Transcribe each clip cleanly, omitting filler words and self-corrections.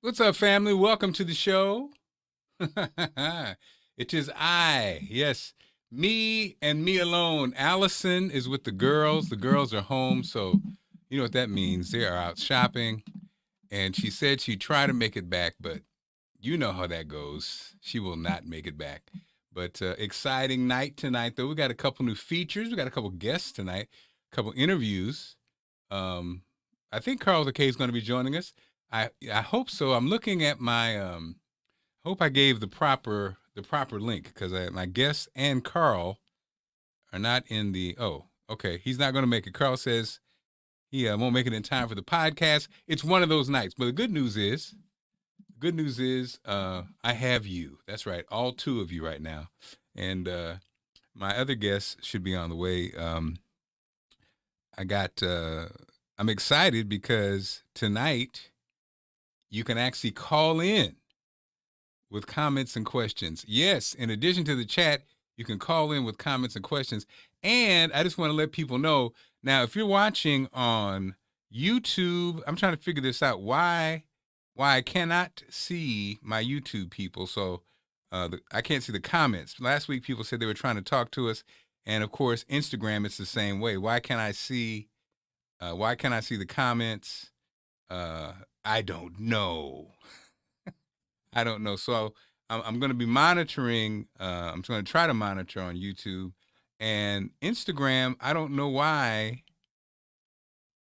What's up, family? Welcome to the show. It is I, yes, me and me alone. Allison is with the girls. The girls are home, so you know what that means. They are out shopping, and she said she'd try to make it back, but you know how that goes. She will not make it back. But exciting night tonight, though. We got a couple new features. We got a couple guests tonight, a couple interviews. I think Karl is going to be joining us. I hope so. I'm looking at my hope I gave the proper link because my guest and Karl are not in the. Oh, okay. He's not going to make it. Karl says he won't make it in time for the podcast. It's one of those nights. But the good news is I have you. That's right, all two of you right now, and my other guests should be on the way. I'm excited because tonight you can actually call in with comments and questions. Yes, in addition to the chat, you can call in with comments and questions. And I just want to let people know, now, if you're watching on YouTube, I'm trying to figure this out, why I cannot see my YouTube people. So I can't see the comments. Last week, people said they were trying to talk to us. And, of course, Instagram, it's the same way. Why can't I see the comments? I don't know. I don't know. So I'm going to be monitoring. I'm going to try to monitor on YouTube and Instagram. I don't know why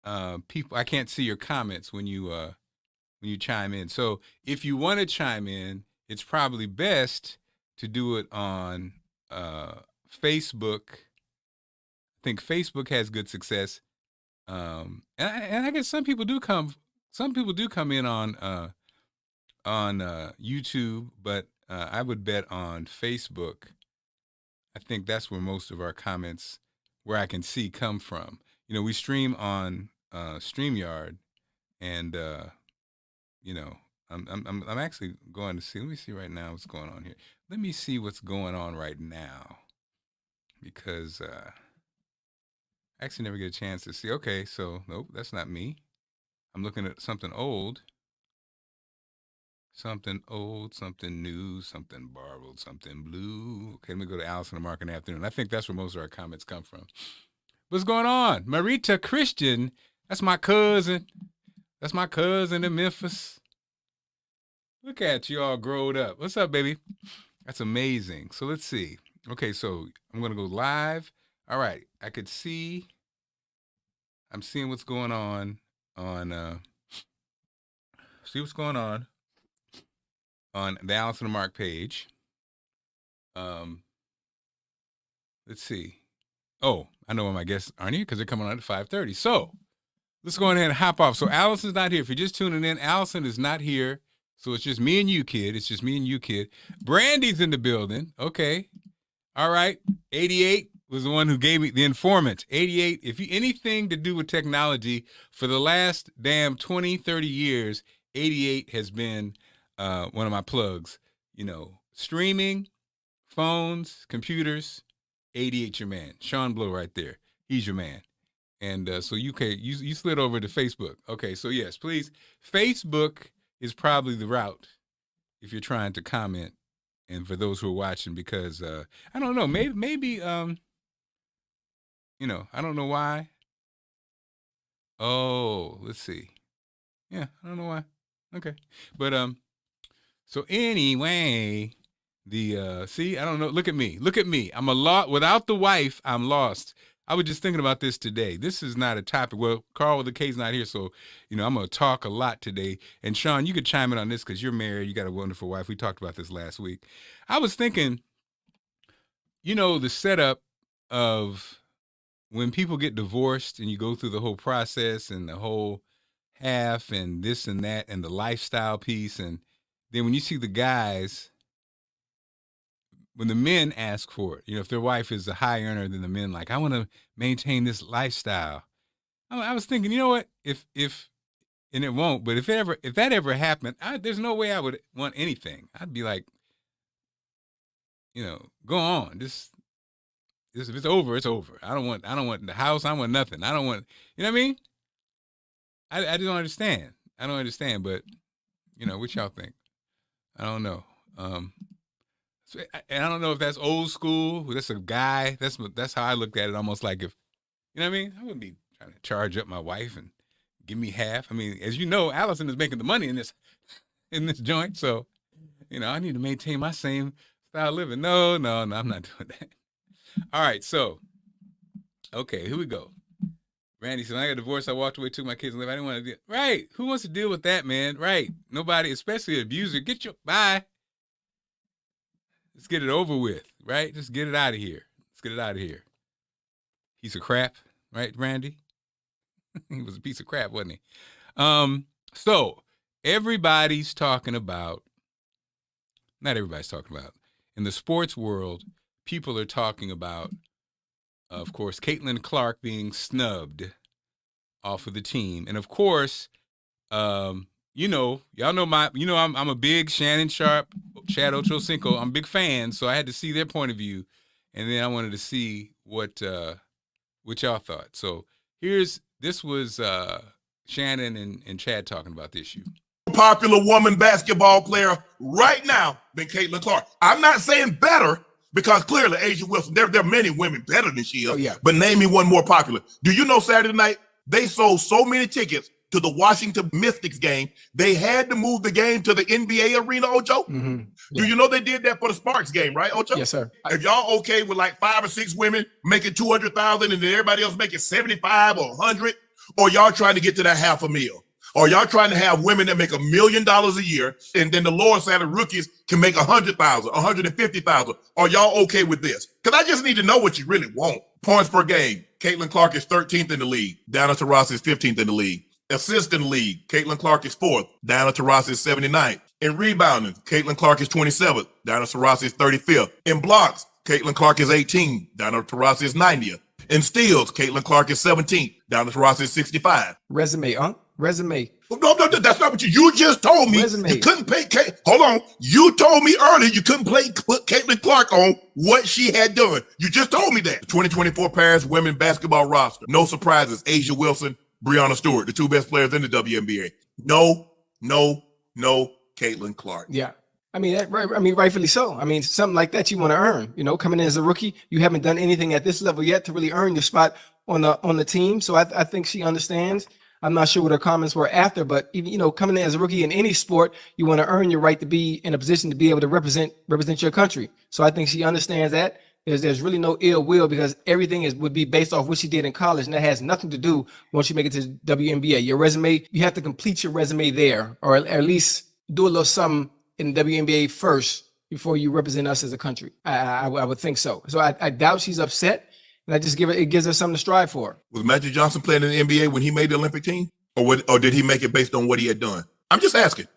I can't see your comments when you chime in. So if you want to chime in, it's probably best to do it on Facebook. I think Facebook has good success. And I guess some people do come in on YouTube, but I would bet on Facebook. I think that's where most of our comments, where I can see, come from. You know, we stream on Streamyard, and you know, I'm actually going to see. Let me see right now what's going on here. Let me see what's going on right now, because I actually never get a chance to see. Okay, so nope, that's not me. I'm looking at something old. Something old, something new, something borrowed, something blue. Okay, let me go to Allison Marc in the afternoon. I think that's where most of our comments come from. What's going on? Marita Christian, that's my cousin. That's my cousin in Memphis. Look at you all growed up. What's up, baby? That's amazing. So let's see. Okay, so I'm going to go live. All right, I could see. I'm seeing what's going on see what's going on the Allison Marc page. Let's see. Oh, I know why my guests aren't here because they're coming on at 5:30. So let's go ahead and hop off. So Allison's not here. If you're just tuning in, Allison is not here. So it's just me and you, kid. It's just me and you, kid. Brandy's in the building. Okay. All right. 88 was the one who gave me the informant. 88, if you anything to do with technology for the last damn 20, 30 years, 88 has been one of my plugs. You know, streaming, phones, computers, 88 your man. Sean Blow right there. He's your man. And so you slid over to Facebook. Okay, so yes, please. Facebook is probably the route if you're trying to comment. And for those who are watching, because I don't know, maybe you know, I don't know why. Oh, let's see. Yeah, I don't know why. Okay. But so anyway, see, I don't know. Look at me. I'm a lot without the wife. I'm lost. I was just thinking about this today. This is not a topic. Well, Karl with the K's not here, so you know I'm gonna talk a lot today. And Sean, you could chime in on this because you're married. You got a wonderful wife. We talked about this last week. I was thinking, you know, the setup of when people get divorced and you go through the whole process and the whole half and this and that and the lifestyle piece, and then when you see the guys, when the men ask for it, you know, if their wife is a high earner than the men, like, I want to maintain this lifestyle. I was thinking, you know what, if and it won't, but if that ever happened, there's no way I would want anything. I'd be like, you know, go on. This if it's over, it's over. I don't want the house. I don't want nothing. I don't want, you know what I mean? I just don't understand. I don't understand, but What y'all think? I don't know. And I don't know if that's old school. That's a guy. That's how I looked at it. Almost like if, you know what I mean? I wouldn't be trying to charge up my wife and give me half. I mean, as you know, Allison is making the money in this joint. So, I need to maintain my same style of living. No, I'm not doing that. All right. So, okay, here we go. Randy said, when I got divorced, I walked away, took my kids and lived. I didn't want to do it. Right. Who wants to deal with that, man? Right. Nobody, especially an abuser. Bye. Let's get it over with, right? Just get it out of here. Let's get it out of here. Piece of crap, right, Randy? He was a piece of crap, wasn't he? So everybody's talking about, not everybody's talking about, in the sports world, people are talking about, of course, Caitlin Clark being snubbed off of the team. And of course, y'all know I'm a big Shannon Sharp, Chad Ochocinco. I'm a big fan, so I had to see their point of view, and then I wanted to see what y'all thought. So this was Shannon and Chad talking about the issue. Popular woman basketball player right now than Caitlin Clark. I'm not saying better, because clearly A'ja Wilson, there are many women better than she is. Oh, yeah. But name me one more popular. Do you know Saturday night they sold so many tickets to the Washington Mystics game, they had to move the game to the NBA arena, Ocho? Mm-hmm. Yeah. Do you know they did that for the Sparks game, right, Ocho? Yes, sir. If y'all okay with like 5 or 6 women making $200,000 and then everybody else making 75 or 100, or y'all trying to get to that $500,000? Or y'all trying to have women that make $1 million a year, and then the lower salary rookies can make 100,000, 150,000? Are y'all okay with this? Because I just need to know what you really want. Points per game. Caitlin Clark is 13th in the league. Diana Taurasi is 15th in the league. Assist in the league. Caitlin Clark is 4th. Diana Taurasi is 79th. In rebounding, Caitlin Clark is 27th. Diana Taurasi is 35th. In blocks, Caitlin Clark is 18th. Diana Taurasi is 90th. In steals, Caitlin Clark is 17th. Diana Taurasi is 65. Resume, huh? Resume. No, that's not what you just told me. Resume. You couldn't pay hold on. You told me earlier you couldn't put Caitlin Clark on what she had done. You just told me that. The 2024 Paris women basketball roster. No surprises. A'ja Wilson, Breanna Stewart, the 2 best players in the WNBA. No, Caitlin Clark. Yeah. I mean, rightfully so. I mean, something like that you want to earn. Coming in as a rookie, you haven't done anything at this level yet to really earn your spot on the team. So I think she understands. I'm not sure what her comments were after, but even, coming in as a rookie in any sport, you want to earn your right to be in a position to be able to represent your country. So I think she understands that. There's really no ill will, because everything would be based off what she did in college, and that has nothing to do once you make it to the WNBA. Your resume, you have to complete your resume there, or at least do a little something in the WNBA first before you represent us as a country. I would think so. So I doubt she's upset. And it gives her something to strive for. Was Magic Johnson playing in the NBA when he made the Olympic team? Or did he make it based on what he had done? I'm just asking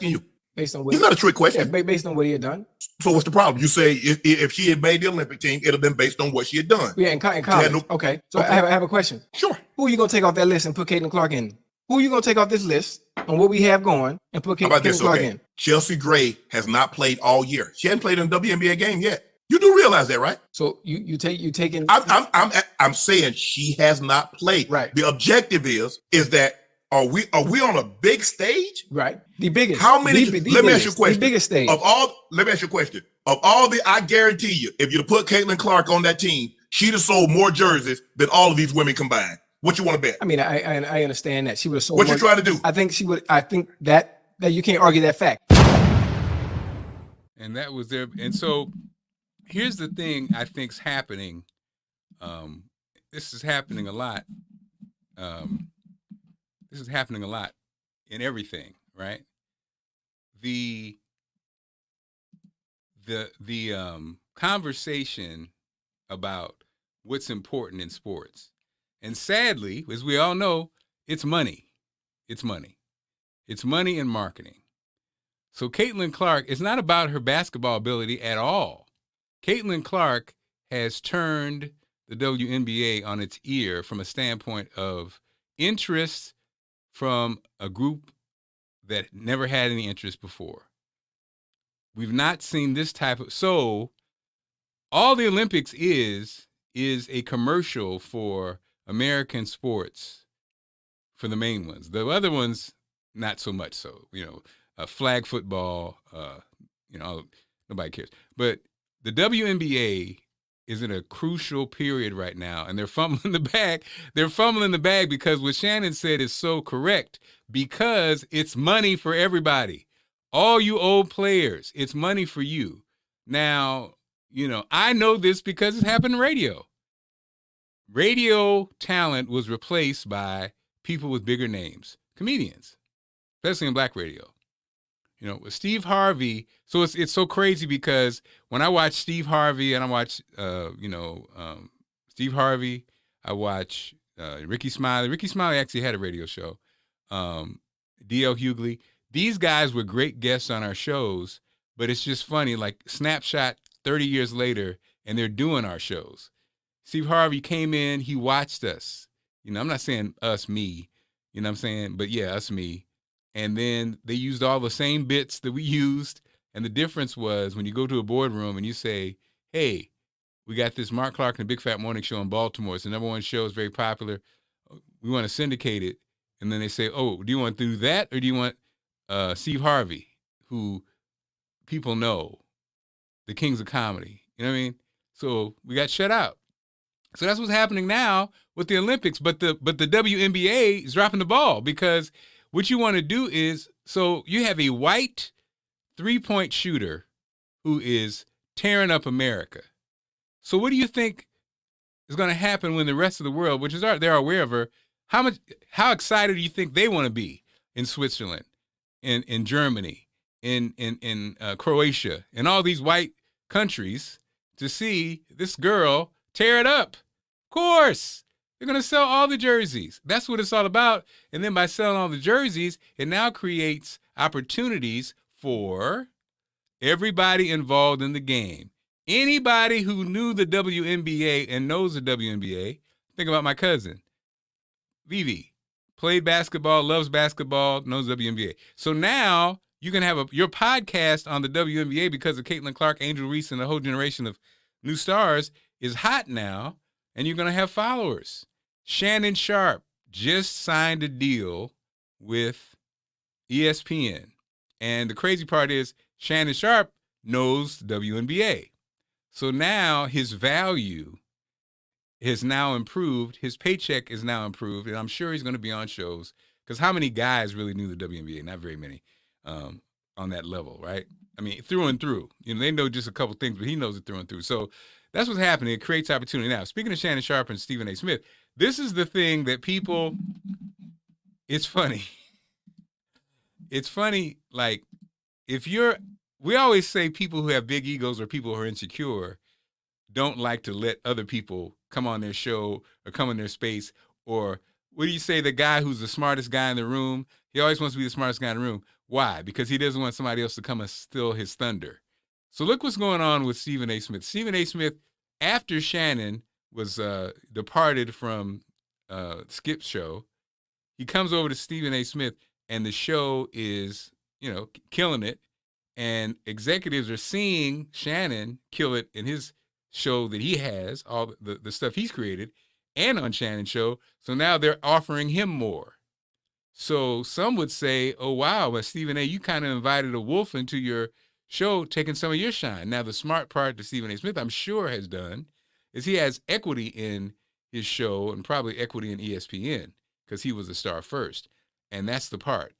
you. Based on what? It's not a trick question. Yeah, based on what he had done. So what's the problem? You say if she had made the Olympic team, it'd have been based on what she had done. Yeah, in college. Okay. So okay. I have a question. Sure. Who are you going to take off that list and put Caitlin Clark in? Who are you going to take off this list on what we have going and put Caitlin Clark in? Chelsea Gray has not played all year. She hasn't played in a WNBA game yet. You do realize that, right? So you taking. I'm saying she has not played. Right. The objective is that are we on a big stage? Right. The biggest. How many? Let me ask you a question. The biggest stage. Let me ask you a question. Of all I guarantee you, if you put Caitlin Clark on that team, she'd have sold more jerseys than all of these women combined. What you want to bet? I mean, I understand that she would have sold. What you trying to do? I think she would. I think that you can't argue that fact. And that was there. And so. Here's the thing I think's happening. This is happening a lot. This is happening a lot in everything, right? The conversation about what's important in sports. And sadly, as we all know, it's money. It's money. It's money and marketing. So Caitlin Clark, it's not about her basketball ability at all. Caitlin Clark has turned the WNBA on its ear from a standpoint of interest from a group that never had any interest before. We've not seen this type of... So all the Olympics is a commercial for American sports, for the main ones. The other ones, not so much so. flag football. Nobody cares. But the WNBA is in a crucial period right now, and they're fumbling the bag. They're fumbling the bag because what Shannon said is so correct, because it's money for everybody. All you old players, it's money for you. Now, I know this because it happened in radio. Radio talent was replaced by people with bigger names, comedians, especially in black radio. With Steve Harvey, so it's so crazy because when I watch Steve Harvey and I watch, Steve Harvey, I watch Ricky Smiley. Ricky Smiley actually had a radio show. D.L. Hughley. These guys were great guests on our shows, but it's just funny, like snapshot 30 years later, and they're doing our shows. Steve Harvey came in, he watched us. I'm not saying us, me, what I'm saying? But yeah, us, me. And then they used all the same bits that we used. And the difference was when you go to a boardroom and you say, hey, we got this Mark Clark and the Big Fat Morning Show in Baltimore. It's the #1 show. It's very popular. We want to syndicate it. And then they say, oh, do you want to do that? Or do you want Steve Harvey, who people know, the kings of comedy? You know what I mean? So we got shut out. So that's what's happening now with the Olympics. But the WNBA is dropping the ball, because what you want to do is, so you have a white 3-point shooter who is tearing up America. So what do you think is going to happen when the rest of the world, which is they're aware of her, how excited do you think they want to be in Switzerland, in Germany, in Croatia, and all these white countries to see this girl tear it up? Of course. They're going to sell all the jerseys. That's what it's all about. And then by selling all the jerseys, it now creates opportunities for everybody involved in the game. Anybody who knew the WNBA and knows the WNBA, think about my cousin, Vivi, played basketball, loves basketball, knows WNBA. So now you can have your podcast on the WNBA because of Caitlin Clark, Angel Reese, and a whole generation of new stars is hot now. And you're going to have followers. Shannon Sharp just signed a deal with ESPN. And the crazy part is Shannon Sharp knows the WNBA. So now his value has now improved. His paycheck is now improved. And I'm sure he's going to be on shows. Because how many guys really knew the WNBA? Not very many on that level, right? I mean, through and through. They know just a couple things, but he knows it through and through. So that's what's happening. It creates opportunity. Now, speaking of Shannon Sharp and Stephen A. Smith, this is the thing that people, it's funny. It's funny, like, we always say people who have big egos or people who are insecure don't like to let other people come on their show or come in their space. Or what do you say, the guy who's the smartest guy in the room? He always wants to be the smartest guy in the room. Why? Because he doesn't want somebody else to come and steal his thunder. So look what's going on with Stephen A. Smith. Stephen A. Smith, after Shannon was departed from Skip's show, he comes over to Stephen A. Smith, and the show is, killing it. And executives are seeing Shannon kill it in his show that he has, all the stuff he's created, and on Shannon's show. So now they're offering him more. So some would say, oh, wow, but Stephen A., you kind of invited a wolf into your show, taking some of your shine. Now, the smart part that Stephen A. Smith, I'm sure, has done is he has equity in his show and probably equity in ESPN because he was a star first. And that's the part.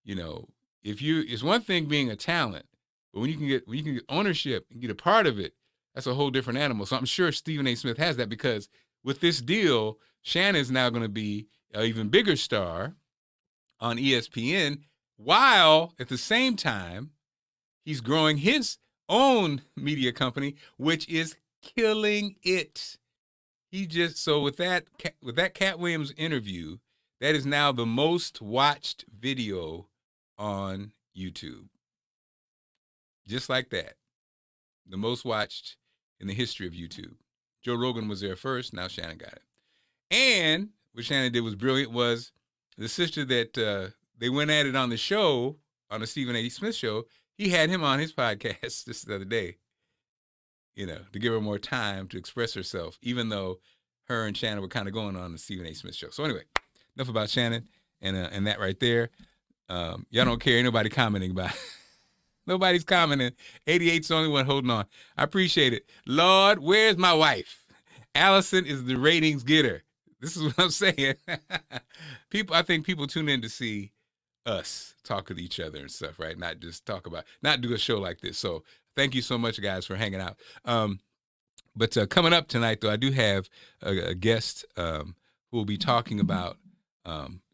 It's one thing being a talent, but when you can get ownership and get a part of it, that's a whole different animal. So I'm sure Stephen A. Smith has that, because with this deal, Shannon's now going to be an even bigger star on ESPN, while at the same time, he's growing his own media company, which is killing it. With that Cat Williams interview, that is now the most watched video on YouTube. Just like that. The most watched in the history of YouTube. Joe Rogan was there first. Now Shannon got it. And what Shannon did was brilliant, was the sister that they went at it on the show, on the Stephen A. Smith show, he had him on his podcast just the other day, to give her more time to express herself, even though her and Shannon were kind of going on the Stephen A. Smith show. So anyway, enough about Shannon and that right there. Y'all don't care. Ain't nobody commenting about it. Nobody's commenting. 88's the only one holding on. I appreciate it. Lord, where's my wife? Allison is the ratings getter. This is what I'm saying. I think people tune in to see us talk with each other and stuff, right? Not just not do a show like this. So thank you so much, guys, for hanging out. But coming up tonight, though, I do have a guest who will be talking about,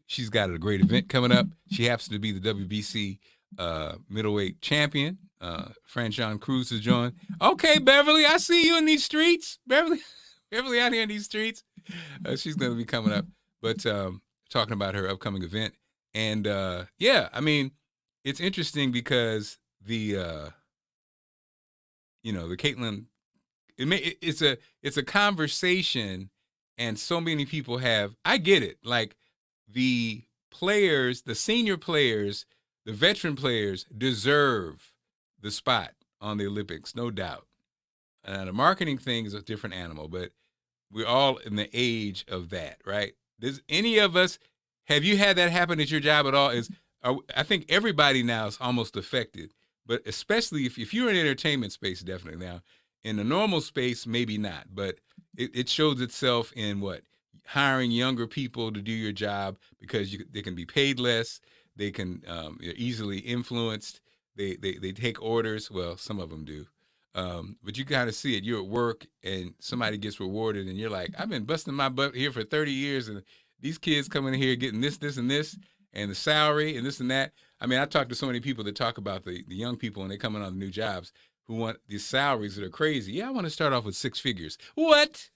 she's got a great event coming up. She happens to be the WBC middleweight champion, Franchon Crews-Dezurn. Okay, Beverly, I see you in these streets. Beverly out here in these streets. She's going to be coming up, but talking about her upcoming event. And yeah, I mean, it's interesting because the Caitlin, it's a conversation, and so many people have. I get it. Like the players, the senior players, the veteran players deserve the spot on the Olympics, no doubt. The marketing thing is a different animal, but we're all in the age of that, right? Does any of us, have you had that happen at your job at all? I think everybody now is almost affected, but especially if you're in entertainment space, definitely now. In the normal space, maybe not, but it shows itself in what? Hiring younger people to do your job because they can be paid less. They can they're easily influenced. They take orders. Well, some of them do. But you kind of see it. You're at work and somebody gets rewarded and you're like, I've been busting my butt here for 30 years and these kids coming in here getting this, and this, and the salary and this and that. I mean, I talk to so many people that talk about the young people and they come in on the new jobs who want these salaries that are crazy. Yeah, I want to start off with 6 figures. What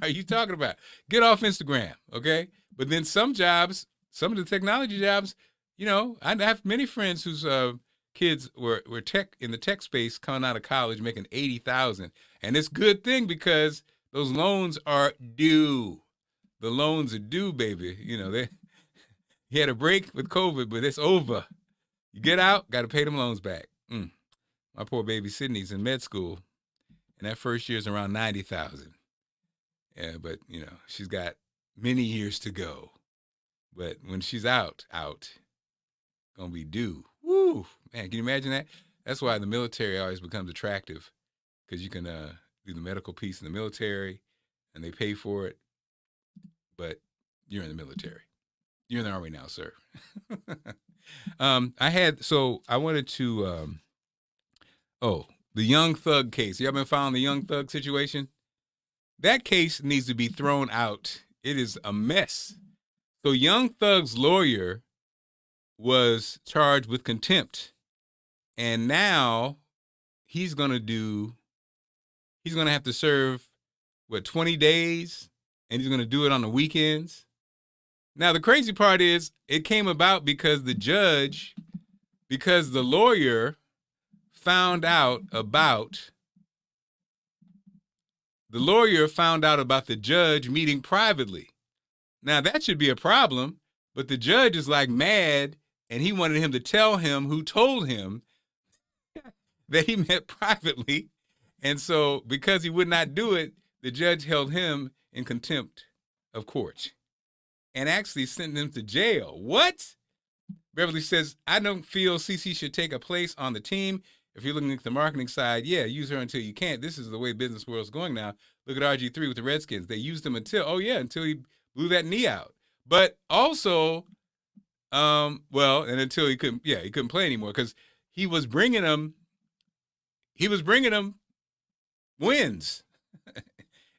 are you talking about? Get off Instagram, okay? But then some jobs, some of the technology jobs, I have many friends whose kids were in the tech space coming out of college making $80,000, and it's a good thing because those loans are due. The loans are due, baby. He had a break with COVID, but it's over. You get out, got to pay them loans back. My poor baby Sydney's in med school, and that first year is around $90,000. Yeah, but she's got many years to go. But when she's out, gonna be due. Woo, man! Can you imagine that? That's why the military always becomes attractive, because you can do the medical piece in the military, and they pay for it. But you're in the military. You're in the Army now, sir. I wanted to. The Young Thug case. Y'all been following the Young Thug situation? That case needs to be thrown out. It is a mess. So Young Thug's lawyer was charged with contempt. And now he's going to have to serve, 20 days? And he's going to do it on the weekends. Now, the crazy part is it came about because the lawyer found out about the judge meeting privately. Now, that should be a problem, but the judge is like mad, and he wanted him to tell him who told him that he met privately. And so because he would not do it, the judge held him in contempt of court and actually sent him to jail. What? Beverly says, I don't feel CC should take a place on the team. If you're looking at the marketing side, yeah, use her until you can't. This is the way business world's going now. Look at RG3 with the Redskins. They used him until he blew that knee out. But also, and until he couldn't play anymore because he was bringing them wins.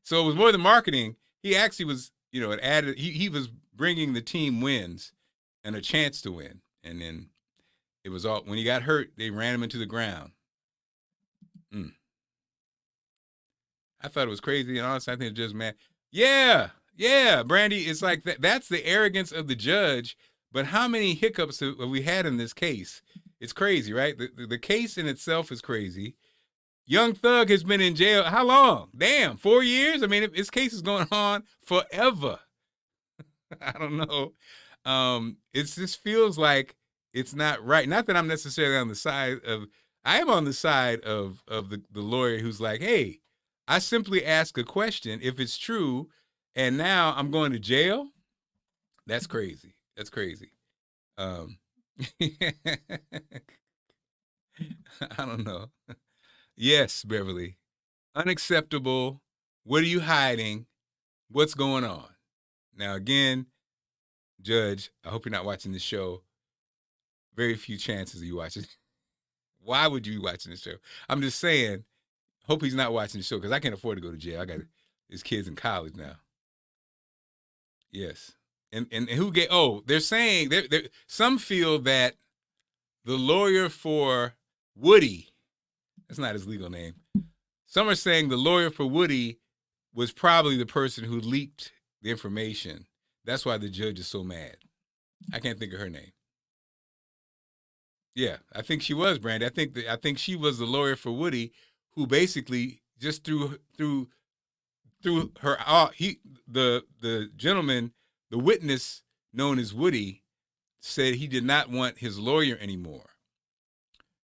So it was more than marketing. He actually was, it added, he was bringing the team wins and a chance to win. And then it was all, when he got hurt, they ran him into the ground. I thought it was crazy. And honestly, I think it's just mad. Yeah, Brandy, it's like that's the arrogance of the judge. But how many hiccups have we had in this case? It's crazy, right? The case in itself is crazy. Young Thug has been in jail. How long? Damn, 4 years? I mean, this case is going on forever. I don't know. It just feels like it's not right. Not that I'm necessarily on the side of, I am on the side of the lawyer who's like, hey, I simply ask a question. If it's true, and now I'm going to jail, that's crazy. That's crazy. I don't know. Yes, Beverly. Unacceptable. What are you hiding? What's going on? Now, again, Judge, I hope you're not watching this show. Very few chances of you watching. Why would you be watching this show? I'm just saying, hope he's not watching the show because I can't afford to go to jail. I got his kids in college now. Yes. And who get, oh, they're saying, some feel that the lawyer for Woody, that's not his legal name. Some are saying the lawyer for Woody was probably the person who leaked the information. That's why the judge is so mad. I can't think of her name. Yeah, I think she was, Brandy. I think she was the lawyer for Woody, who basically just through her the gentleman, the witness known as Woody, said he did not want his lawyer anymore,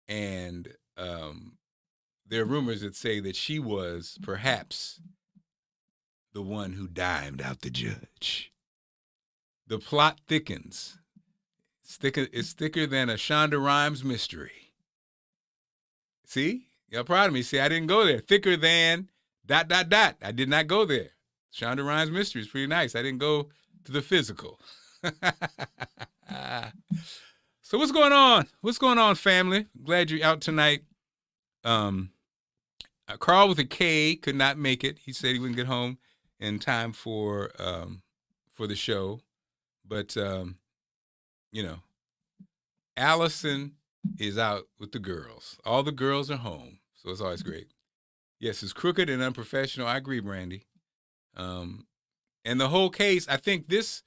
and there are rumors that say that she was perhaps the one who dimed out the judge. The plot thickens. It's thicker than a Shonda Rhimes mystery. See? Y'all proud of me. See, I didn't go there. Thicker than ... I did not go there. Shonda Rhimes mystery is pretty nice. I didn't go to the physical. So what's going on? What's going on, family? Glad you're out tonight. Karl with a K could not make it. He said he wouldn't get home in time for the show. But you know, Allison is out with the girls. All the girls are home, so it's always great. Yes, it's crooked and unprofessional. I agree, Brandy. And the whole case, I think this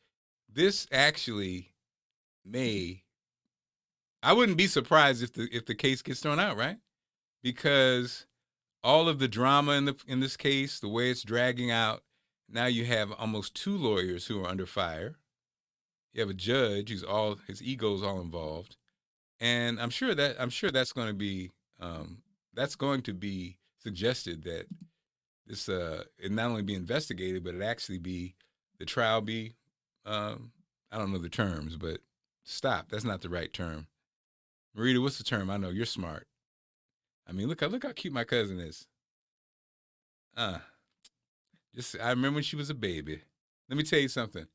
actually I wouldn't be surprised if the case gets thrown out, right? Because all of the drama in this case, the way it's dragging out, now you have almost 2 lawyers who are under fire. You have a judge who's his ego's all involved, and I'm sure that's going to be suggested that this it not only be investigated, but it actually be the trial be I don't know the terms, but stop. That's not the right term. Marita, what's the term? I know you're smart. I mean, look how cute my cousin is. I remember when she was a baby. Let me tell you something.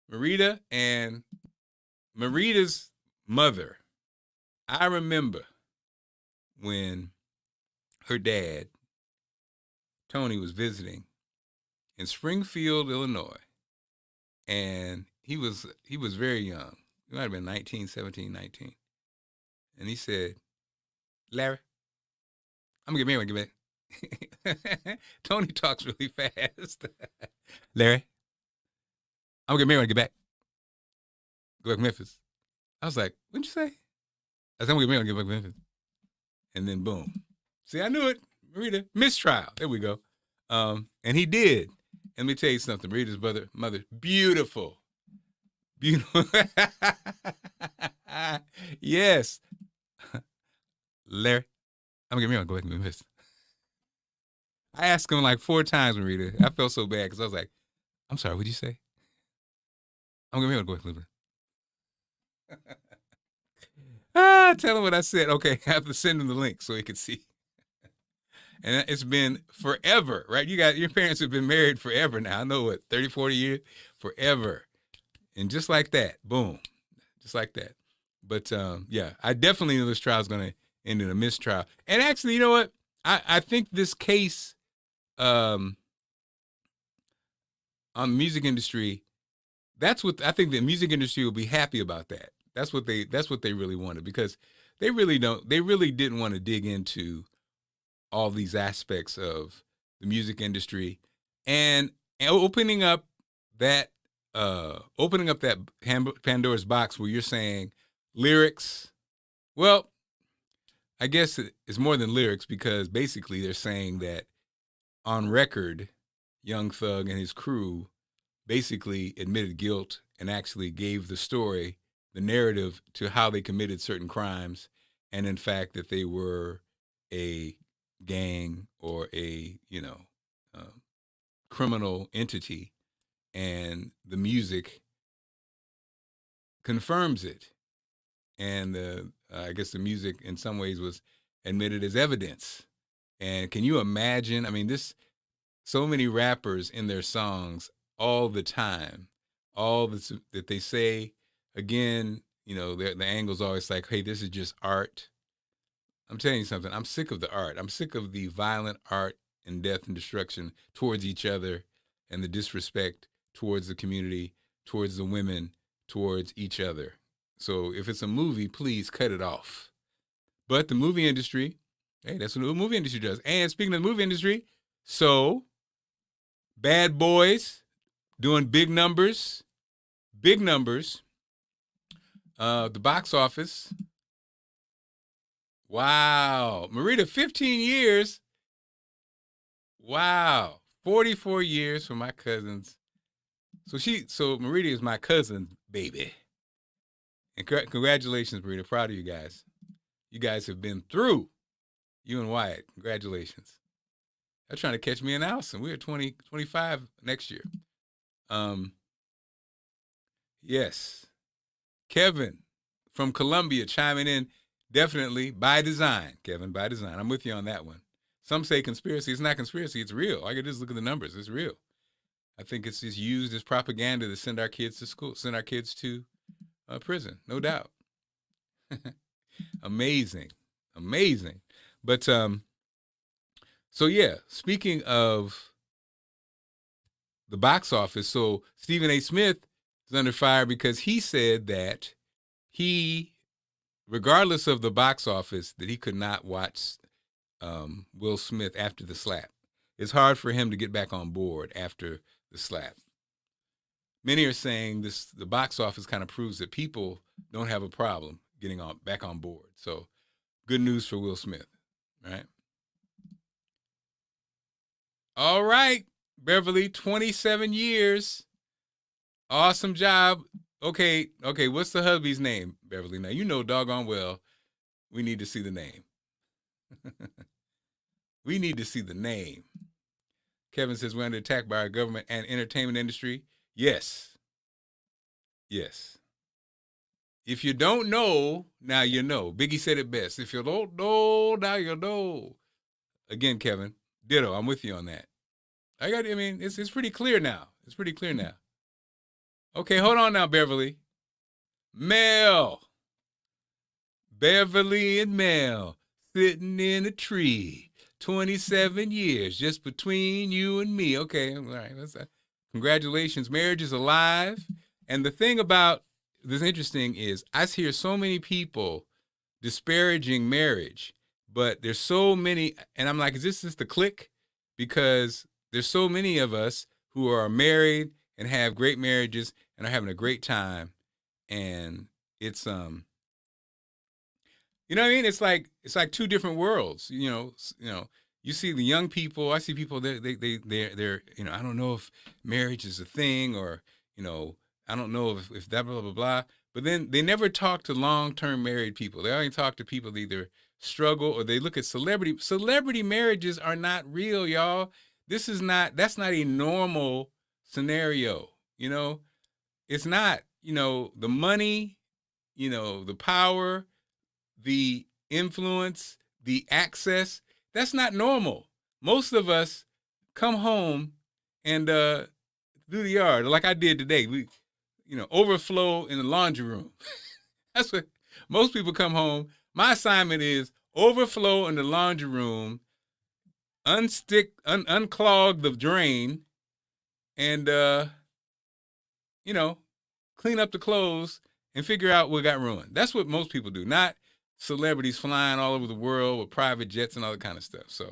Marita and Marita's mother, I remember when her dad, Tony, was visiting in Springfield, Illinois. And he was very young. He might have been 19, 17, 19. And he said, Larry, I'm going to get married when I get back. Tony talks really fast. Larry, I'm going to get married when I get back. Go back to Memphis. I was like, what'd you say? I said, I'm going to get married when I get back to Memphis. And then boom. See, I knew it. Marita, mistrial. There we go. And he did. And let me tell you something. Marita's mother, beautiful. Beautiful. Yes. Larry, I'm going to get married when I go back to Memphis. I asked him like 4 times, Marita. I felt so bad because I was like, I'm sorry, what'd you say? I'm going to go back to Memphis. Tell him what I said. Okay, I have to send him the link so he can see. And it's been forever, right? Your parents have been married forever now. I know what, 30, 40 years? Forever. And just like that, boom. Just like that. But yeah, I definitely know this trial is going to end in a mistrial. And actually, you know what? I think this case on the music industry, that's what I think the music industry will be happy about that. That's what they really wanted, because they really didn't want to dig into all these aspects of the music industry and opening up that Pandora's box where you're saying lyrics. Well, I guess it's more than lyrics, because basically they're saying that on record, Young Thug and his crew basically admitted guilt and actually gave the story, the narrative to how they committed certain crimes, and in fact that they were a gang or a criminal entity, and the music confirms it. and I guess the music in some ways was admitted as evidence. And can you imagine? I mean, so many rappers in their songs all the time, all that they say. Again, the angle's always like, hey, this is just art. I'm telling you something. I'm sick of the art. I'm sick of the violent art and death and destruction towards each other, and the disrespect towards the community, towards the women, towards each other. So if it's a movie, please cut it off. But the movie industry, hey, that's what the movie industry does. And speaking of the movie industry, so Bad Boys doing big numbers. The box office. Wow. Marita, 15 years. Wow. 44 years for my cousins. So Marita is my cousin, baby. And congratulations, Marita. Proud of you guys. You guys have been through. You and Wyatt. Congratulations. They're trying to catch me and Allison. We're 25 next year. Yes. Kevin from Columbia chiming in. Definitely by design, Kevin, by design. I'm with you on that one. Some say conspiracy. It's not conspiracy. It's real. I could just look at the numbers. It's real. I think it's just used as propaganda to send our kids to school, send our kids to prison. No doubt. Amazing. But so yeah, speaking of the box office, so Stephen A. Smith is under fire because he said that he, regardless of the box office, that he could not watch Will Smith after the slap. It's hard for him to get back on board after the slap. Many are saying the box office kind of proves that people don't have a problem getting back on board. So good news for Will Smith, right? All right, Beverly, 27 years. Awesome job. Okay, what's the hubby's name, Beverly? Now, you know doggone well we need to see the name. We need to see the name. Kevin says we're under attack by our government and entertainment industry. Yes. If you don't know, now you know. Biggie said it best. If you don't know, now you know. Again, Kevin, ditto. I'm with you on that. It's pretty clear now. Okay, hold on now, Beverly. Mel. Beverly and Mel sitting in a tree. 27 years just between you and me. Okay, all right. Congratulations. Marriage is alive. And the thing about this interesting is I hear so many people disparaging marriage, but there's so many, and I'm like, is this just the clique? Because there's so many of us who are married and have great marriages and are having a great time. And it's, you know what I mean? It's like two different worlds, you see the young people, I see people, they're, I don't know if marriage is a thing or, I don't know if that blah, blah, blah. But then they never talk to long-term married people. They only talk to people that either struggle or they look at celebrity. Celebrity marriages are not real, y'all. That's not a normal scenario. It's not, the money, the power, the influence, the access, that's not normal. Most of us come home and do the yard like I did today. We, overflow in the laundry room. That's what most people come home. My assignment is overflow in the laundry room, unclog the drain, and, clean up the clothes and figure out what got ruined. That's what most people do, not celebrities flying all over the world with private jets and all that kind of stuff. So,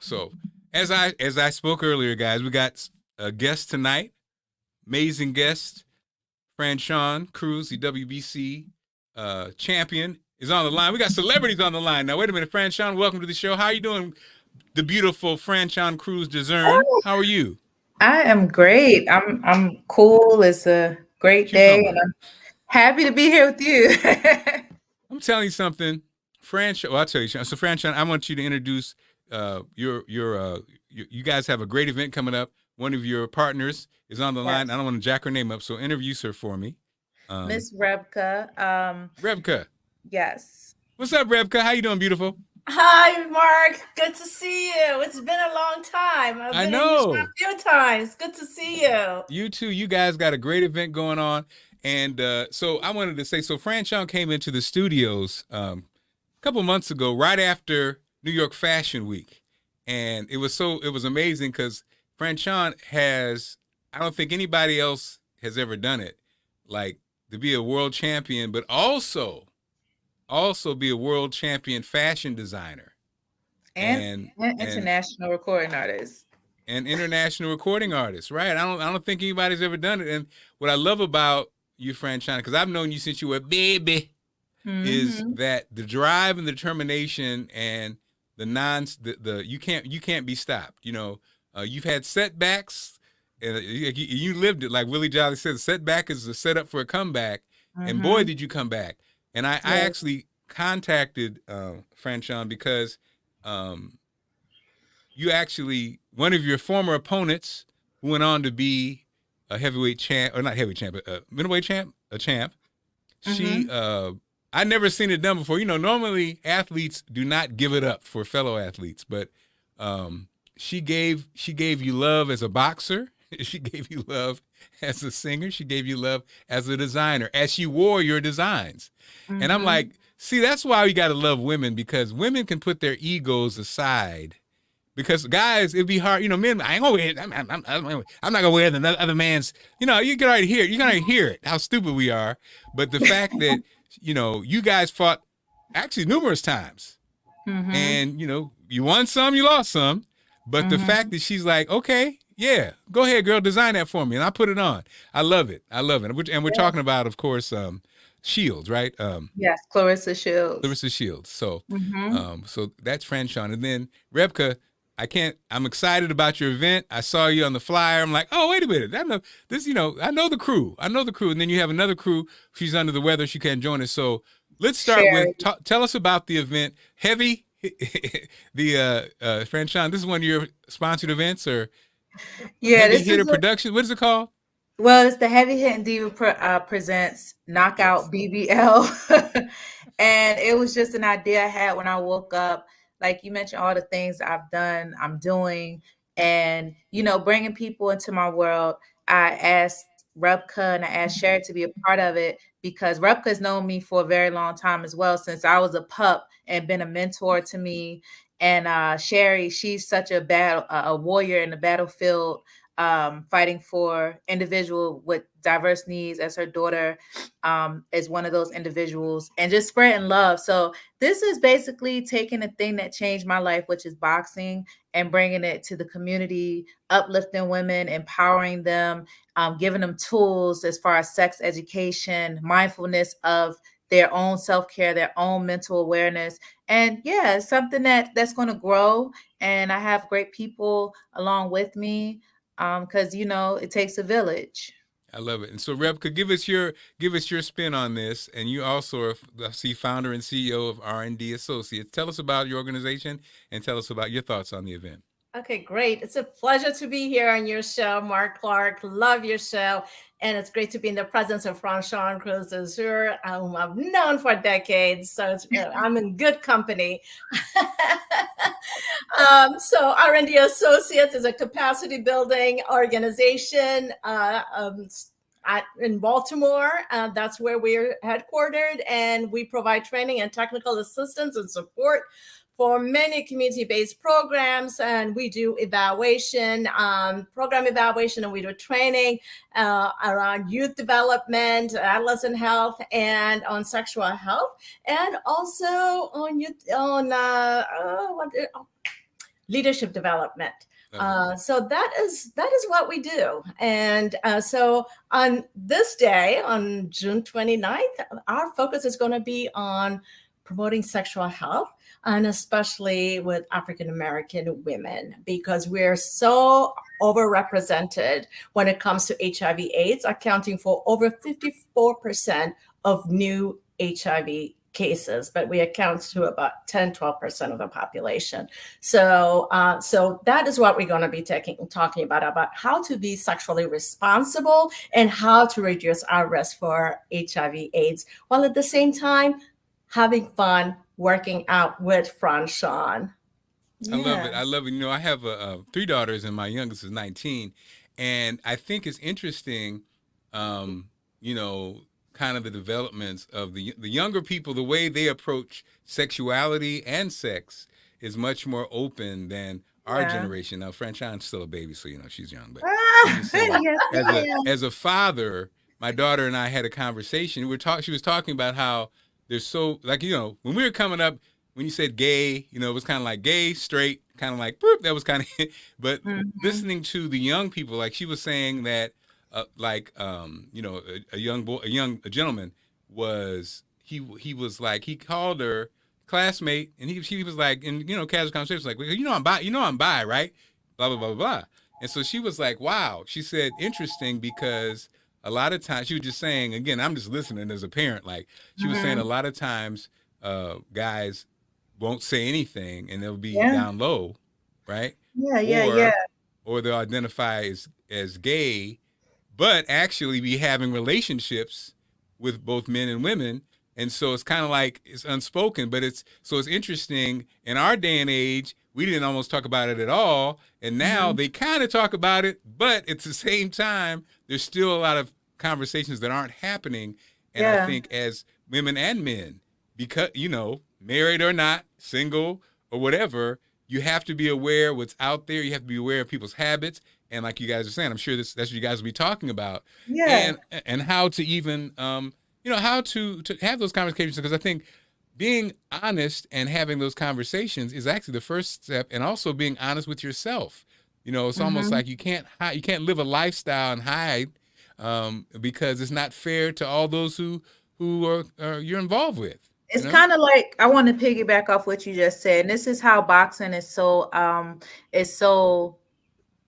so as I spoke earlier, guys, we got a guest tonight, amazing guest, Franchon Crews, the WBC champion, is on the line. We got celebrities on the line now. Wait a minute, Franchon, welcome to the show. How are you doing, the beautiful Franchon Crews-Dezurn? How are you? I am great. I'm cool. It's a great day, and I'm happy to be here with you. I'm telling you something, Franchon. Well, I'll tell you. So, Franchon, I want you to introduce you guys have a great event coming up. One of your partners is on the line. I don't want to jack her name up, so introduce her for me. Miss Rebka. Rebka. Yes. What's up, Rebka? How you doing, beautiful? Hi, Mark. Good to see you. It's been a long time. I've I been in your show know. a few times. Good to see you. You too. You guys got a great event going on. And so I wanted to say, so Franchon came into the studios a couple months ago, right after New York Fashion Week. And it was amazing because Franchon has, I don't think anybody else has ever done it, like to be a world champion, but also be a world champion fashion designer And international recording artist. And international recording artist, right? I don't think anybody's ever done it. And what I love about you, Franchon, because I've known you since you were a baby, is that the drive and the determination and the you can't be stopped. You know, you've had setbacks, and you lived it. Like Willie Jolly said, setback is the setup for a comeback. And boy, did you come back. And I actually contacted Franchon because you actually, one of your former opponents who went on to be a heavyweight champ, or not heavyweight champ, but a middleweight champ, she, I'd never seen it done before. You know, normally athletes do not give it up for fellow athletes, but she gave you love as a boxer. She gave you love as a singer. She gave you love as a designer, as she wore your designs. And I'm like, see, that's why we got to love women, because women can put their egos aside. Because guys, it'd be hard, you know, men, I ain't gonna wear it. I'm not gonna wear the other man's, you know, you can already hear it, how stupid we are. But the fact that, you know, you guys fought actually numerous times. And, you know, you won some, you lost some. But the fact that she's like, okay, yeah, go ahead, girl, design that for me, and I put it on. I love it. And we're talking about, of course, Shields, right? Yes, Clarissa Shields. So, so that's Franchon. And then Rebka, I'm excited about your event. I saw you on the flyer. I'm like, oh, wait a minute. I know this, you know, I know the crew. And then you have another crew. She's under the weather. She can't join us. So let's start with, tell us about the event. Heavy, the Franchon, this is one of your sponsored events, or Heavy Hitter Production. What is it called? Well, it's the Heavy Hitting Diva presents Knockout BBL. And it was just an idea I had when I woke up. Like you mentioned, all the things I've done, I'm doing, and, you know, bringing people into my world. I asked Rebka and I asked Sherry to be a part of it, because Rebka has known me for a very long time as well, since I was a pup, and been a mentor to me. And Sherry, she's such a warrior in the battlefield, fighting for individual with diverse needs, as her daughter is one of those individuals, and just spreading love. So this is basically taking a thing that changed my life, which is boxing, and bringing it to the community, uplifting women, empowering them, giving them tools as far as sex education, mindfulness of their own self-care, their own mental awareness. And yeah, it's something that's going to grow. And I have great people along with me, because, you know, it takes a village. I love it. And so, Rebka, give us your spin on this. And you also are, I see, founder and CEO of R&D Associates. Tell us about your organization and tell us about your thoughts on the event. Okay, great. It's a pleasure to be here on your show, Mark Clark. Love your show. And it's great to be in the presence of Franchon Crews-Dezurn, whom I've known for decades. So I'm in good company. So R&D Associates is a capacity building organization in Baltimore. That's where we're headquartered, and we provide training and technical assistance and support for many community-based programs. And we do evaluation, program evaluation, and we do training around youth development, adolescent health, and on sexual health, and also on leadership development. So that is what we do. And so on this day, on June 29th, our focus is going to be on promoting sexual health, and especially with African-American women, because we're so overrepresented when it comes to HIV/AIDS, accounting for over 54% of new HIV cases, but we account to about 10-12% of the population. So so that is what we're going to be talking about how to be sexually responsible and how to reduce our risk for HIV/AIDS, while at the same time having fun working out with Franchon. I love it. I love it. You know, I have 3 daughters, and my youngest is 19, and I think it's interesting, you know, kind of the developments of the younger people, the way they approach sexuality and sex is much more open than our generation. Now, Franchon's still a baby, so, you know, she's young, but I'm just saying, as a father, my daughter and I had a conversation. She was talking about how there's so, like, you know, when we were coming up, when you said gay, you know, it was kind of like gay, straight, kind of like, boop, that was kind of, but listening to the young people, like she was saying that, you know, a gentleman was, he was like, he called her classmate, and she was like, in, you know, casual conversation, like, well, you know, I'm bi, right? Blah, blah, blah, blah, blah. And so she was like, wow. She said, interesting, because a lot of times, she was just saying, again, I'm just listening as a parent, like, she was saying a lot of times, guys won't say anything, and they'll be down low, right? Or they'll identify as gay, but actually be having relationships with both men and women. And so it's kind of like, it's unspoken, but it's interesting. In our day and age, we didn't almost talk about it at all. And now they kind of talk about it, but at the same time, there's still a lot of conversations that aren't happening. And I think as women and men, because, you know, married or not, single or whatever, you have to be aware what's out there. You have to be aware of people's habits. And like you guys are saying, I'm sure that's what you guys will be talking about. And how to even, you know, how to have those conversations. Because I think being honest and having those conversations is actually the first step, and also being honest with yourself. You know, it's almost like you can't live a lifestyle and hide, because it's not fair to all those who are you're involved with. It's kind of like, I want to piggyback off what you just said. And this is how boxing is so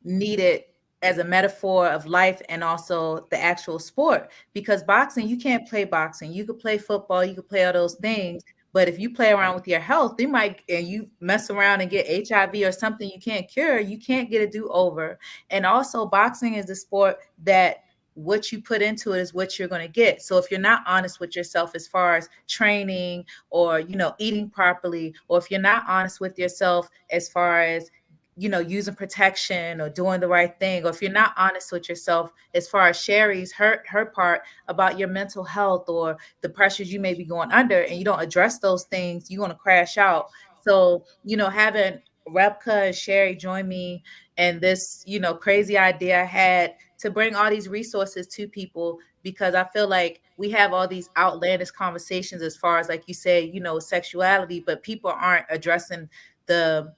needed as a metaphor of life, and also the actual sport. Because boxing, you can't play boxing. You could play football, you could play all those things. But if you play around with your health, and you mess around and get HIV or something you can't cure, you can't get a do-over. And also, boxing is a sport that what you put into it is what you're going to get. So if you're not honest with yourself as far as training, or, you know, eating properly, or if you're not honest with yourself as far as, you know, using protection or doing the right thing, or if you're not honest with yourself as far as Sherry's her part about your mental health or the pressures you may be going under, and you don't address those things, you're going to crash out. So, you know, having Repka and Sherry join me and this, you know, crazy idea I had to bring all these resources to people, because I feel like we have all these outlandish conversations as far as, like you say, you know, sexuality, but people aren't addressing the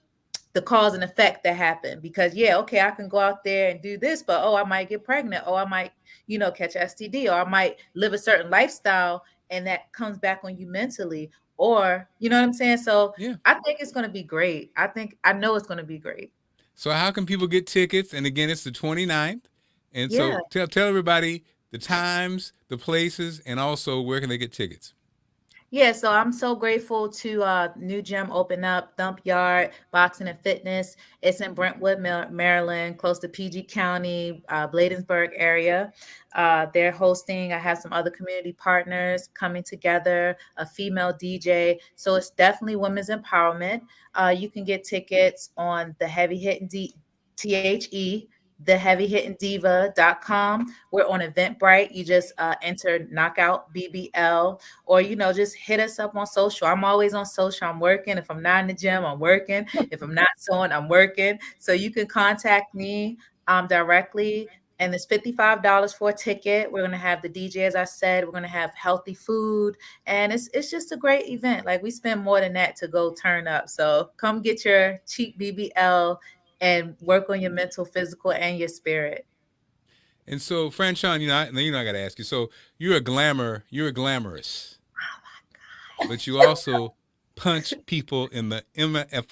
cause and effect that happen. Because okay, I can go out there and do this, but I might get pregnant, or I might, you know, catch STD, or I might live a certain lifestyle, and that comes back on you mentally, or, you know what I'm saying? So I think it's going to be great. I know it's going to be great. So how can people get tickets? And again, it's the 29th. And so tell everybody the times, the places, and also where can they get tickets? Yeah, so I'm so grateful to new gym open up, Thump Yard Boxing and Fitness. It's in Brentwood, Maryland, close to PG County, Bladensburg area. They're hosting. I have some other community partners coming together, a female DJ. So it's definitely women's empowerment. You can get tickets on the Heavy Hitting theheavyhittingdiva.com. We're on Eventbrite. You just enter Knockout BBL, or, you know, just hit us up on social. I'm always on social. I'm working. If I'm not in the gym, I'm working. If I'm not sewing, I'm working. So you can contact me directly. And it's $55 for a ticket. We're going to have the DJ, as I said. We're going to have healthy food. And it's just a great event. Like, we spend more than that to go turn up. So come get your cheap BBL and work on your mental, physical, and your spirit. And so, Franchon, you know, I got to ask you. So you're glamorous. Oh my God! But you also punch people in the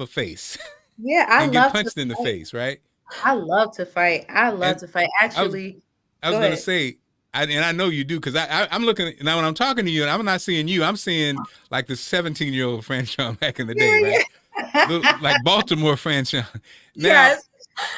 face. Yeah, I and love get punched in the face, right? I love to fight. To fight. Actually, I was going to say, I know you do, because I'm looking now when I'm talking to you, and I'm not seeing you. I'm seeing like the 17-year-old Franchon back in the day, right? Like Baltimore Franchon. Now, Yes.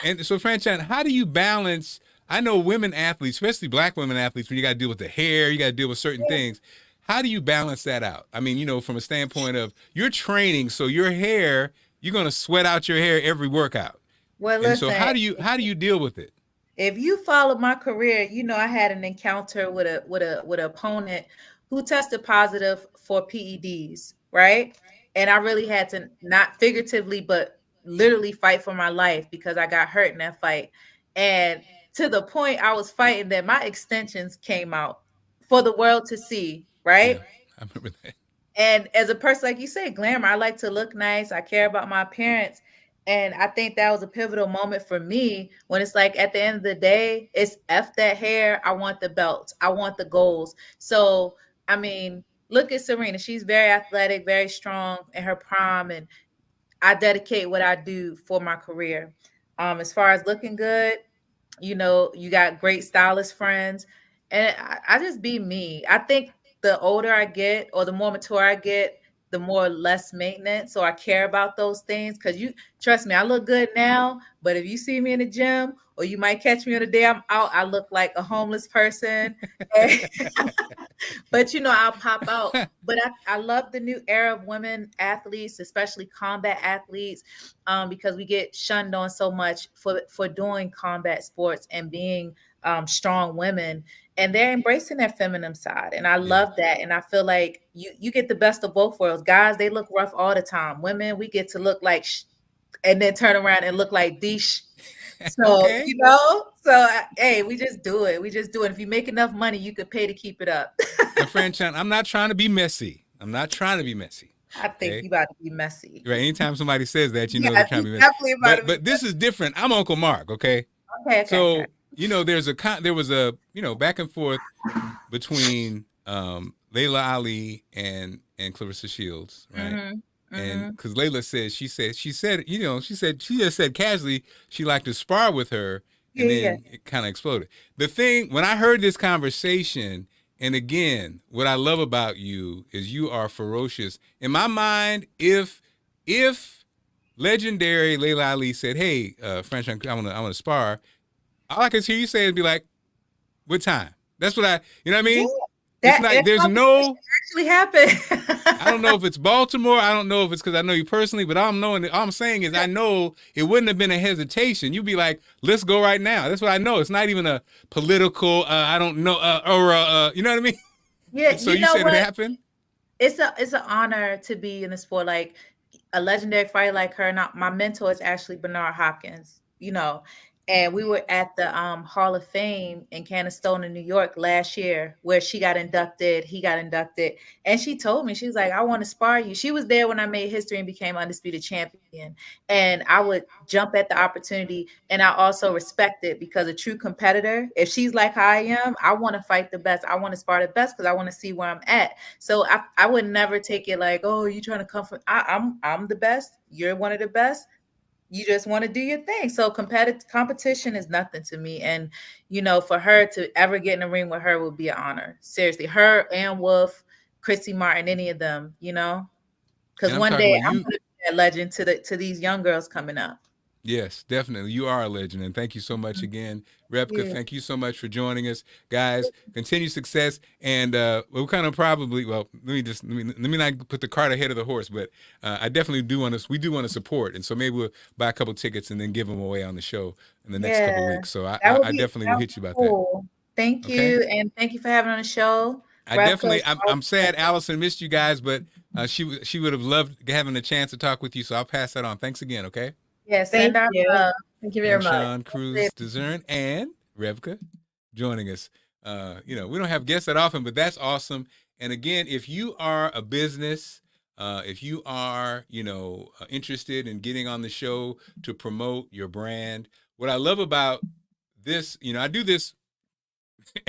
and so Franchon, how do you balance? I know women athletes, especially black women athletes, when you got to deal with the hair, you got to deal with certain things. How do you balance that out? I mean, you know, from a standpoint of you're training, so your hair, you're going to sweat out your hair every workout. Well, And so listen, how do you deal with it? if you followed my career, you know I had an encounter with an opponent who tested positive for PEDs, right? And I really had to, not figuratively but literally, fight for my life because I got hurt in that fight. And to the point I was fighting that my extensions came out for the world to see, Yeah, right? I remember that. And as a person, like you say, glamour, I like to look nice. I care about my appearance. And I think that was a pivotal moment for me when it's like at the end of the day, it's F that hair. I want the belts. I want the goals. So, I mean, look at Serena. She's very athletic, very strong in her prime. And I dedicate what I do for my career. As far as looking good, you know, you got great stylist friends, and I just be me. I think the older I get or the more mature I get, the more less maintenance. So I care about those things because you trust me, I look good now, but if you see me in the gym or you might catch me on the day I'm out, I look like a homeless person. But you know, I'll pop out. But I love the new era of women athletes, especially combat athletes, because we get shunned on so much for doing combat sports and being strong women, and they're embracing their feminine side, and I love that. And I feel like you get the best of both worlds. Guys, they look rough all the time. Women, we get to look like and then turn around and look like dish. So Okay. you know, so hey, we just do it. We just do it. If you make enough money, you could pay to keep it up. Now, Franchon, I'm not trying to be messy. I'm not trying to be messy. I think Okay? you about to be messy. Right. Anytime somebody says that, you know Yeah, they're trying to be you messy. definitely about to be But this is different. I'm Uncle Mark, okay? Okay. So, you know, there was a, you know, back and forth between Layla Ali and Clarissa Shields, right? Mm-hmm. And because Layla said, she said, you know, she just said casually she liked to spar with her, and then it kind of exploded. The thing, when I heard this conversation, and again, what I love about you is you are ferocious. In my mind, if legendary Layla Ali said, "Hey, Franchon, I want to spar," all I can hear you say is be like, "What time?" That's what you know what I mean? It's like there's no actually happened. I don't know if it's Baltimore. I don't know if it's because I know you personally, but all I'm saying is I know it wouldn't have been a hesitation. You'd be like, let's go right now. That's what I know. It's not even a political, I don't know, or you know what I mean? Yeah. So you know said what? it happened? It's an honor to be in the sport. Like a legendary fighter like her. Not my mentor is actually Bernard Hopkins, you know, and we were at the Hall of Fame in Canastota, New York last year, where she got inducted, he got inducted, and she told me, she was like, I want to spar you. She was there when I made history and became undisputed champion, and I would jump at the opportunity, and I also respect it because a true competitor, if she's like how I am, I want to fight the best. I want to spar the best because I want to see where I'm at. So I would never take it like, oh, you trying to come from, I'm the best. You're one of the best. You just want to do your thing. So competition is nothing to me. And, you know, for her to ever get in the ring with her would be an honor. Seriously, her, Ann Wolf, Chrissy Martin, any of them, you know, because one day I'm going to be that legend to these young girls coming up. Yes, definitely. You are a legend. And thank you so much again, Rebecca. Thank you so much for joining us, guys. Continue success. And we'll kind of probably, well, let me not put the cart ahead of the horse, but I definitely we do want to support. And so maybe we'll buy a couple tickets and then give them away on the show in the next couple of weeks. So I definitely will hit you about that. Thank you. And thank you for having on the show. I'm sad Allison missed you guys, but she would have loved having a chance to talk with you. So I'll pass that on. Thanks again. Okay. Yes, thank you. Thank you very much. Franchon, Crews-Dezurn, and Rebecca joining us. You know, we don't have guests that often, but that's awesome. And again, if you are a business, if you are, you know, interested in getting on the show to promote your brand, what I love about this, you know, I do this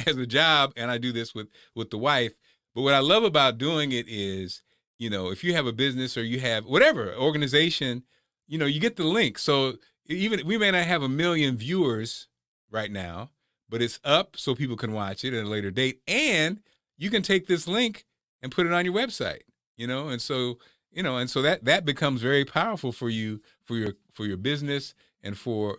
as a job and I do this with the wife, but what I love about doing it is, you know, if you have a business or you have whatever organization, you know, you get the link. So even we may not have 1 million viewers right now, but it's up so people can watch it at a later date. And you can take this link and put it on your website, and so, that becomes very powerful for you, for your business and for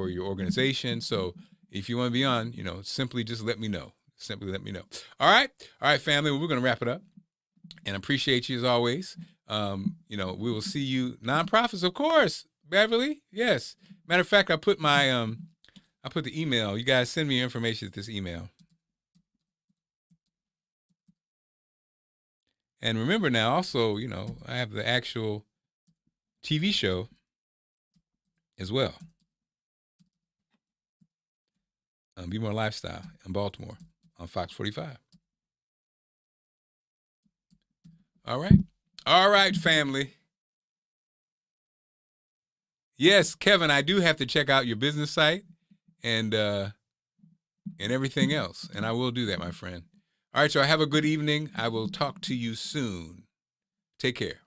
your organization. So if you want to be on, simply just let me know. Simply let me know. All right, family. Well, we're going to wrap it up, and appreciate you as always. We will see you nonprofits, of course, Beverly. Yes. Matter of fact, I put my I put the email. You guys send me your information at this email. And remember now, also, I have the actual TV show as well. Be More Lifestyle in Baltimore on Fox 45. All right, family. Yes, Kevin, I do have to check out your business site and everything else, and I will do that, my friend. All right, so have a good evening. I will talk to you soon. Take care.